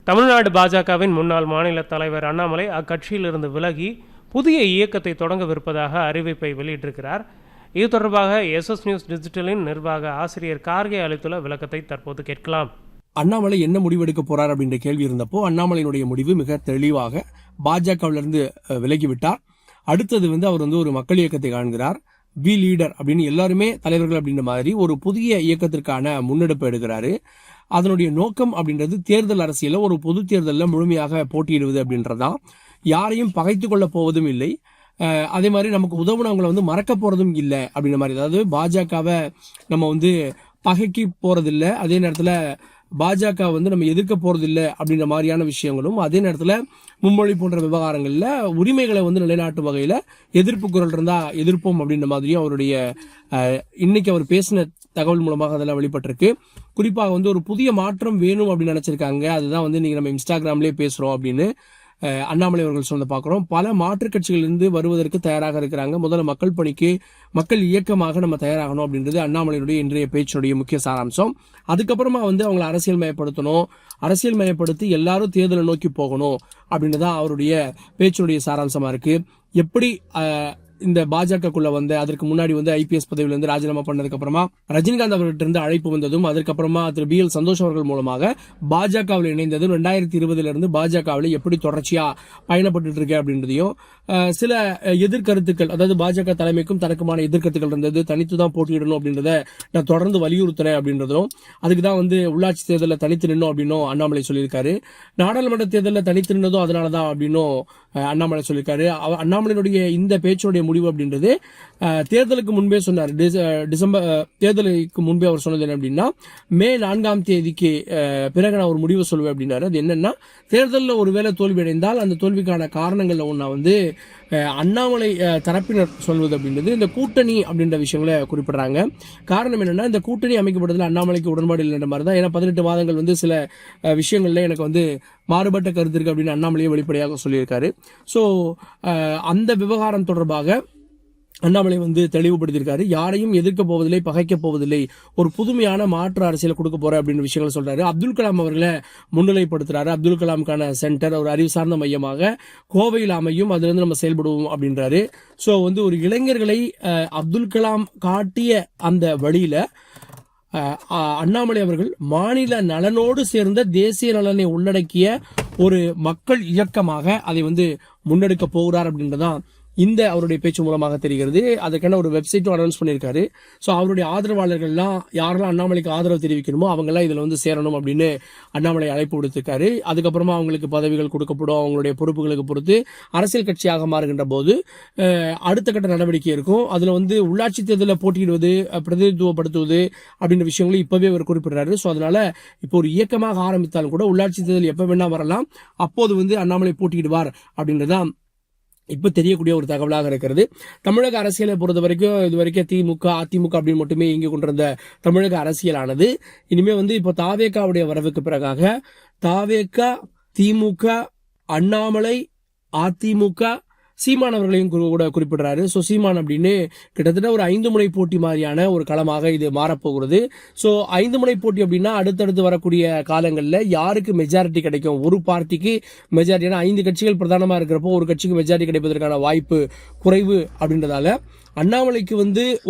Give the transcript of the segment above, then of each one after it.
தமிழ்நாடு பாஜகவின் முன்னாள் மாநில தலைவர் அண்ணாமலை அக்கட்சியிலிருந்து விலகி புதிய இயக்கத்தை தொடங்கவிருப்பதாக அறிவிப்பை வெளியிட்டிருக்கிறார். இது தொடர்பாக எஸ்எஸ் நியூஸ் டிஜிட்டலின் நிர்வாக ஆசிரியர் கார்கே அளித்துள்ள விளக்கத்தை தற்போது கேட்கலாம். அண்ணாமலை என்ன முடிவெடுக்க போறார் அப்படின்ற கேள்வி இருந்தப்போ அண்ணாமலையினுடைய முடிவு மிக தெளிவாக பாஜகவிலிருந்து விலகிவிட்டார். அடுத்தது அவர் ஒரு மக்கள் இயக்கத்தை காண்கிறார். பி லீடர் அப்படின்னு எல்லாருமே தலைவர்கள் அப்படின்ற மாதிரி ஒரு புதிய இயக்கத்திற்கான முன்னெடுப்பு எடுக்கிறாரு. அதனுடைய நோக்கம் அப்படின்றது தேர்தல் அரசியல ஒரு பொது தேர்தலில் முழுமையாக போட்டியிடுவது அப்படின்றதான். யாரையும் பகைத்து கொள்ள போவதும் இல்லை, அதே மாதிரி நமக்கு உதவுனவங்களை மறக்க போறதும் இல்லை அப்படின்ற மாதிரி. அதாவது பாஜகவை நம்ம பகைக்கு போறதில்லை, அதே நேரத்தில் பாஜக நம்ம எதிர்க்க போறதில்லை அப்படின்ற மாதிரியான விஷயங்களும், அதே நேரத்தில் மும்மொழி போன்ற விவகாரங்கள்ல உரிமைகளை நிலைநாட்டும் வகையில எதிர்ப்பு குரல் இருந்தா எதிர்ப்போம் அப்படின்ற மாதிரியும் அவருடைய இன்னைக்கு அவர் பேசின தகவல் மூலமாக அதெல்லாம் வெளிப்பட்டிருக்கு. குறிப்பாக ஒரு புதிய மாற்றம் வேணும் அப்படின்னு நினைச்சிருக்காங்க. அதுதான் இன்னைக்கு நம்ம இன்ஸ்டாகிராம்லயே பேசுறோம் அப்படின்னு அண்ணாமலை அவர்கள் சொன்ன பார்க்கிறோம். பல மாற்றுக் கட்சிகளிலிருந்து வருவதற்கு தயாராக இருக்கிறாங்க. முதல்ல மக்கள் பணிக்கு மக்கள் இயக்கமாக நம்ம தயாராகணும் அப்படின்றது அண்ணாமலையுடைய இன்றைய பேச்சுடைய முக்கிய சாராம்சம். அதுக்கப்புறமா அவங்களை அரசியல் மயப்படுத்தணும், அரசியல் மயப்படுத்தி எல்லாரும் தேர்தலை நோக்கி போகணும் அப்படின்றதான் அவருடைய பேச்சுடைய சாராம்சமா இருக்கு. எப்படி இந்த பாஜகக்குள்ள அதற்கு முன்னாடி ஐபிஎஸ் பதவியிலிருந்து ராஜினாமா பண்ணதுக்கு அப்புறமா ரஜினிகாந்த் அவர்கிட்ட இருந்து அழைப்பு வந்ததும், அதுக்கப்புறமா திரு பி எல் சந்தோஷ் அவர்கள் மூலமாக பாஜகவில் இணைந்ததும் 2020 இருந்து பாஜகவில் எப்படி தொடர்ச்சியா பயணப்பட்டு இருக்கு அப்படின்றதையும், சில எதிர்கருத்துக்கள், அதாவது பாஜக தலைமைக்கும் தனக்குமான எதிர்கருத்துக்கள் இருந்தது, தனித்துதான் போட்டியிடணும் அப்படின்றத நான் தொடர்ந்து வலியுறுத்துறேன் அப்படின்றதும், அதுக்குதான் உள்ளாட்சி தேர்தலில் தனித்து நின்னோம் அப்படின்னும் அண்ணாமலை சொல்லியிருக்காரு. நாடாளுமன்ற தேர்தலில் தனித்து நின்னதும் அதனாலதான் அப்படின்னும் அண்ணாமலை சொல்லியிருக்காரு. அண்ணாமலையினுடைய இந்த பேச்சுடைய முடிவு அப்படின்றது தேர்தலுக்கு முன்பே சொன்னார். டிசம்பர் தேர்தலுக்கு முன்பே அவர் சொன்னது என்ன அப்படின்னா, மே 4ஆம் தேதிக்கு பிறகு நான் ஒரு முடிவு சொல்லுவேன் அப்படின்னாரு. அது என்னன்னா, தேர்தலில் ஒருவேளை தோல்வி அடைந்தால் அந்த தோல்விக்கான காரணங்கள்ல ஒன்னா அண்ணாமலை தரப்பினர் சொல்வது அப்படின்றது இந்த கூட்டணி அப்படின்ற விஷயங்களை குறிப்பிடுறாங்க. காரணம் என்னன்னா, இந்த கூட்டணி அமைக்கப்படுறதுல அண்ணாமலைக்கு உடன்பாடு இல்லைன்ற மாதிரி தான். ஏன்னா 18 மாதங்கள் சில விஷயங்கள்ல எனக்கு மாறுபட்ட கருத்து இருக்கு அப்படின்னு அண்ணாமலையை வெளிப்படையாக சொல்லியிருக்காரு. ஸோ அந்த விவகாரம் தொடர்பாக அண்ணாமலை தெளிவுபடுத்தியிருக்காரு. யாரையும் எதிர்க்க போவதில்லை, பகைக்க போவதில்லை, ஒரு புதுமையான மாற்று அரசியல் கொடுக்க போற அப்படின்னு விஷயங்களை சொல்றாரு. அப்துல் கலாம் அவர்களை முன்னிலைப்படுத்துறாரு. அப்துல் கலாமுக்கான சென்டர், ஒரு அறிவு சார்ந்த மையமாக கோவையில் அமையும், அதுல நம்ம செயல்படுவோம் அப்படின்றாரு. ஸோ ஒரு இளைஞர்களை அப்துல் கலாம் காட்டிய அந்த வழியில அண்ணாமலை அவர்கள் மாநில நலனோடு சேர்ந்த தேசிய நலனை உள்ளடக்கிய ஒரு மக்கள் இயக்கமாக அதை முன்னெடுக்க போகிறார் அப்படின்றதான் இந்த அவருடைய பேச்சு மூலமாக தெரிகிறது. அதுக்கான ஒரு வெப்சைட்டும் அனௌன்ஸ் பண்ணியிருக்காரு. ஸோ அவருடைய ஆதரவாளர்கள்லாம் யாரெல்லாம் அண்ணாமலைக்கு ஆதரவு தெரிவிக்கணுமோ அவங்கெல்லாம் இதுல சேரணும் அப்படின்னு அண்ணாமலை அழைப்பு விடுத்திருக்காரு. அதுக்கப்புறமா அவங்களுக்கு பதவிகள் கொடுக்கப்படும், அவங்களுடைய பொறுப்புகளுக்கு பொறுத்து அரசியல் கட்சியாக மாறுகின்ற போது அடுத்த கட்ட நடவடிக்கை இருக்கும். அதுல உள்ளாட்சி தேர்தலில் போட்டியிடுவது, பிரதிநிதித்துவப்படுத்துவது அப்படின்ற விஷயங்களும் இப்பவே அவர் குறிப்பிடுறாரு. ஸோ அதனால இப்போ ஒரு இயக்கமாக ஆரம்பித்தாலும் கூட உள்ளாட்சி தேர்தல் எப்ப வேணா வரலாம், அப்போது அண்ணாமலை போட்டியிடுவார் அப்படின்றதான் இப்ப தெரியக்கூடிய ஒரு தகவலாக இருக்கிறது. தமிழக அரசியலை பொறுத்த வரைக்கும் இதுவரைக்கும் திமுக, அதிமுக அப்படின்னு மட்டுமே இயங்கி கொண்டிருந்த தமிழக அரசியலானது இனிமே இப்போ தாவேகாவுடைய வரவுக்கு பிறகாக தாவேகா, திமுக, அண்ணாமலை, அதிமுக, சீமான் அவர்களையும் கூட குறிப்பிடுறாரு. ஸோ சீமான் அப்படின்னு கிட்டத்தட்ட ஒரு 5 முனை போட்டி மாதிரியான ஒரு களமாக இது மாறப்போகிறது. ஸோ 5 முனை போட்டி அப்படின்னா அடுத்தடுத்து வரக்கூடிய காலங்களில் யாருக்கு மெஜாரிட்டி கிடைக்கும், ஒரு பார்ட்டிக்கு மெஜாரிட்டி, 5 கட்சிகள் பிரதானமா இருக்கிறப்போ ஒரு கட்சிக்கு மெஜாரிட்டி கிடைப்பதற்கான வாய்ப்பு குறைவு அப்படின்றதால அண்ணாமலைக்கு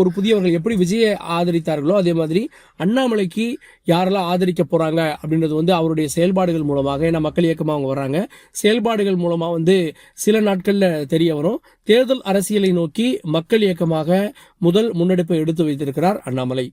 ஒரு புதியவர்கள் எப்படி விஜயை ஆதரித்தார்களோ அதே மாதிரி அண்ணாமலைக்கு யாரெல்லாம் ஆதரிக்க போறாங்க அப்படின்றது அவருடைய செயல்பாடுகள் மூலமாக, ஏன்னா மக்கள் இயக்கமா அவங்க வர்றாங்க, செயல்பாடுகள் மூலமா சில நாட்கள்ல தெரிய வரும். தேர்தல் அரசியலை நோக்கி மக்கள் இயக்கமாக முதல் முன்னெடுப்பை எடுத்து வைத்திருக்கிறார் அண்ணாமலை.